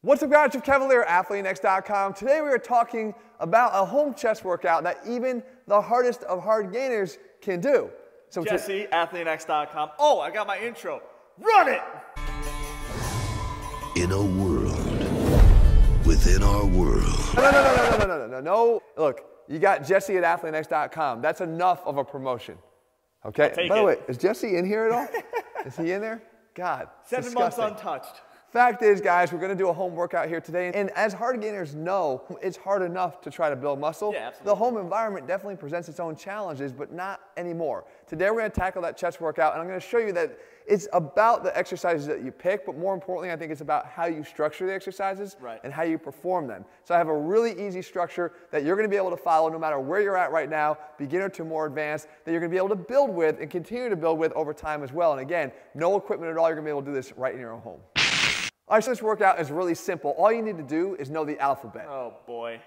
What's up, guys? Jeff Cavalier, ATHLEAN-X.com. Today we are talking about a home chest workout that even the hardest of hard gainers can do. So Jesse, ATHLEAN-X.com. Oh, I got my intro. Run it! In a world within our world. No. Look, you got Jesse at ATHLEAN-X.com. That's enough of a promotion. Okay? By the way, is Jesse in here at all? Is he in there? God, 7 months untouched. Fact is, guys, we're going to do a home workout here today. And as hard gainers know, it's hard enough to try to build muscle. Yeah, absolutely. The home environment definitely presents its own challenges, but not anymore. Today we're going to tackle that chest workout, and I'm going to show you that it's about the exercises that you pick, but more importantly, I think it's about how you structure the exercises and how you perform them. So I have a really easy structure that you're going to be able to follow no matter where you're at right now, beginner to more advanced, that you're going to be able to build with and continue to build with over time as well. And again, no equipment at all. You're going to be able to do this right in your own home. All right, so this workout is really simple. All you need to do is know the alphabet. Oh, boy.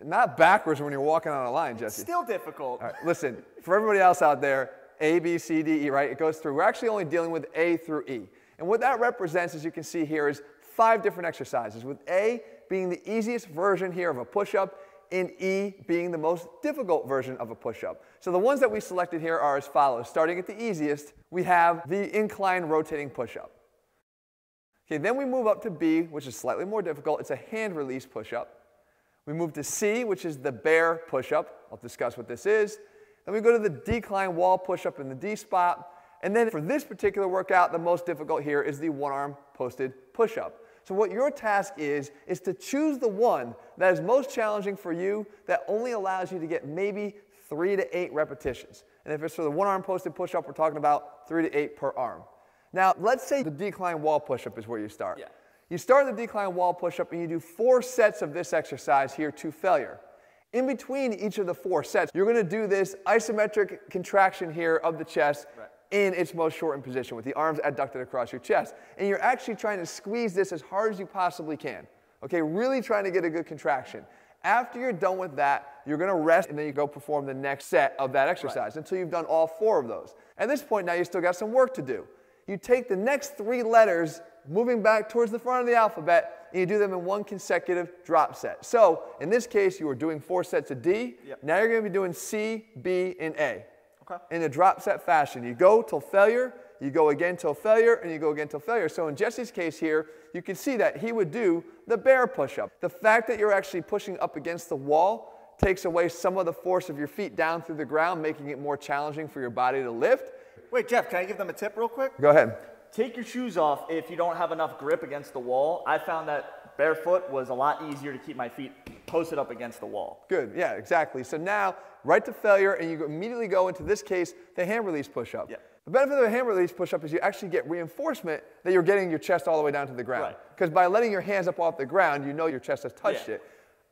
Not backwards when you're walking on a line, Jesse. Still difficult. All right, listen, for everybody else out there, A, B, C, D, E, right? It goes through. We're actually only dealing with A through E. And what that represents, as you can see here, is 5 different exercises, with A being the easiest version here of a push-up, and E being the most difficult version of a push-up. So the ones that we selected here are as follows. Starting at the easiest, we have the incline rotating push-up. Okay, then we move up to B, which is slightly more difficult. It's a hand release push-up. We move to C, which is the bear push-up. I'll discuss what this is. Then we go to the decline wall push-up in the D spot. And then for this particular workout, the most difficult here is the one-arm posted push-up. So what your task is to choose the one that is most challenging for you, that only allows you to get maybe 3 to 8 repetitions. And if it's for the one-arm posted push-up, we're talking about 3 to 8 per arm. Now, let's say the decline wall push-up is where you start. Yeah. You start the decline wall push-up and you do 4 sets of this exercise here to failure. In between each of the 4 sets, you're going to do this isometric contraction here of the chest in its most shortened position with the arms adducted across your chest. And you're actually trying to squeeze this as hard as you possibly can. Okay, really trying to get a good contraction. After you're done with that, you're going to rest and then you go perform the next set of that exercise until you've done all 4 of those. At this point now, you still got some work to do. You take the next 3 letters, moving back towards the front of the alphabet, and you do them in one consecutive drop set. So, in this case, you were doing 4 sets of D. Now you're going to be doing C, B, and A in a drop set fashion. You go till failure, you go again till failure, and you go again till failure. So in Jesse's case here, you can see that he would do the bear push-up. The fact that you're actually pushing up against the wall takes away some of the force of your feet down through the ground, making it more challenging for your body to lift. Wait, Jeff, can I give them a tip real quick? Go ahead. Take your shoes off if you don't have enough grip against the wall. I found that barefoot was a lot easier to keep my feet posted up against the wall. Good, yeah, exactly. So now, right to failure, and you immediately go into this case, the hand release push-up. Yeah. The benefit of the hand release push-up is you actually get reinforcement that you're getting your chest all the way down to the ground. Because by letting your hands up off the ground, you know your chest has touched it.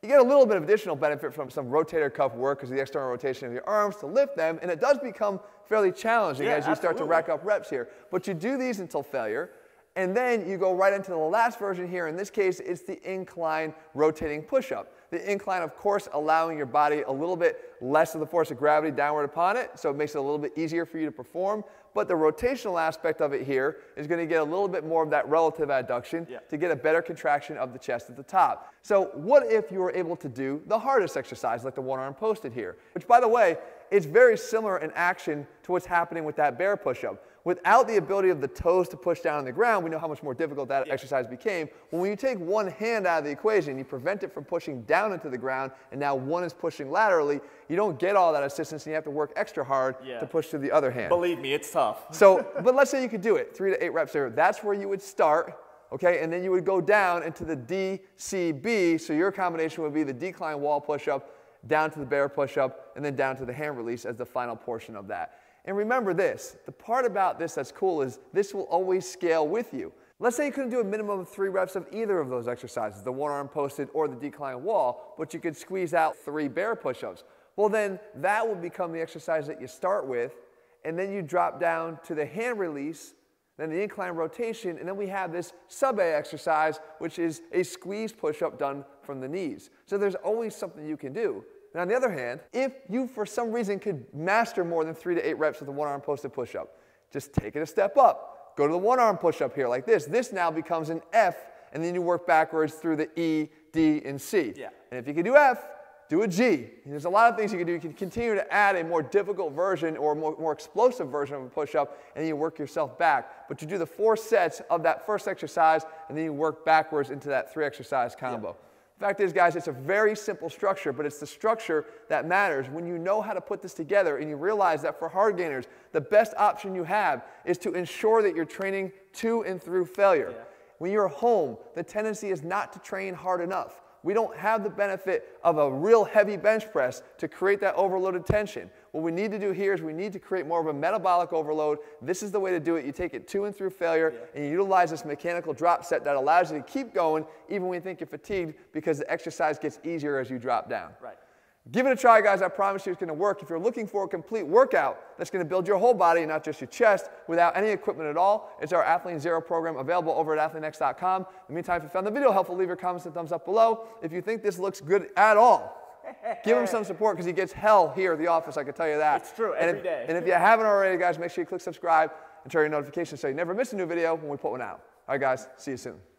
You get a little bit of additional benefit from some rotator cuff work because of the external rotation of your arms to lift them, and it does become fairly challenging as you start to rack up reps here. But you do these until failure, and then you go right into the last version here. In this case, it's the incline rotating push-up. The incline, of course, allowing your body a little bit less of the force of gravity downward upon it, so it makes it a little bit easier for you to perform. But the rotational aspect of it here is going to get a little bit more of that relative adduction to get a better contraction of the chest at the top. So what if you were able to do the hardest exercise, like the one-arm posted here? Which, by the way, it's very similar in action to what's happening with that bear push-up. Without the ability of the toes to push down on the ground, we know how much more difficult that exercise became. When you take one hand out of the equation, you prevent it from pushing down into the ground, and now one is pushing laterally, you don't get all that assistance, and you have to work extra hard to push to the other hand. Believe me, it's tough. So, but let's say you could do it, 3 to 8 reps there. That's where you would start, okay, and then you would go down into the D, C, B, so your combination would be the decline wall push-up, down to the bear push-up, and then down to the hand release as the final portion of that. And remember this, the part about this that's cool is this will always scale with you. Let's say you couldn't do a minimum of 3 reps of either of those exercises, the one-arm posted or the decline wall, but you could squeeze out 3 bear push-ups. Well, then that will become the exercise that you start with, and then you drop down to the hand release, then the incline rotation, and then we have this sub-A exercise, which is a squeeze push-up done from the knees. So there's always something you can do. Now, on the other hand, if you for some reason could master more than 3 to 8 reps with the one-arm posted push-up, just take it a step up. Go to the one-arm push-up here like this. This now becomes an F and then you work backwards through the E, D, and C. Yeah. And if you can do F, do a G. And there's a lot of things you can do. You can continue to add a more difficult version or more explosive version of a push-up, and then you work yourself back. But you do the 4 sets of that first exercise, and then you work backwards into that 3-exercise combo. Yeah. The fact is, guys, it's a very simple structure, but it's the structure that matters. When you know how to put this together and you realize that for hard gainers, the best option you have is to ensure that you're training to and through failure. Yeah. When you're home, the tendency is not to train hard enough. We don't have the benefit of a real heavy bench press to create that overloaded tension. What we need to do here is we need to create more of a metabolic overload. This is the way to do it. You take it to and through failure, and you utilize this mechanical drop set that allows you to keep going even when you think you're fatigued, because the exercise gets easier as you drop down. Right. Give it a try, guys. I promise you it's going to work. If you're looking for a complete workout that's going to build your whole body, not just your chest, without any equipment at all, it's our Athlete Zero program available over at ATHLEAN-X.com. In the meantime, if you found the video helpful, leave your comments and thumbs up below. If you think this looks good at all, give him some support, because he gets hell here at the office, I can tell you that. It's true, every day. And if you haven't already, guys, make sure you click subscribe and turn your notifications so you never miss a new video when we put one out. All right, guys, see you soon.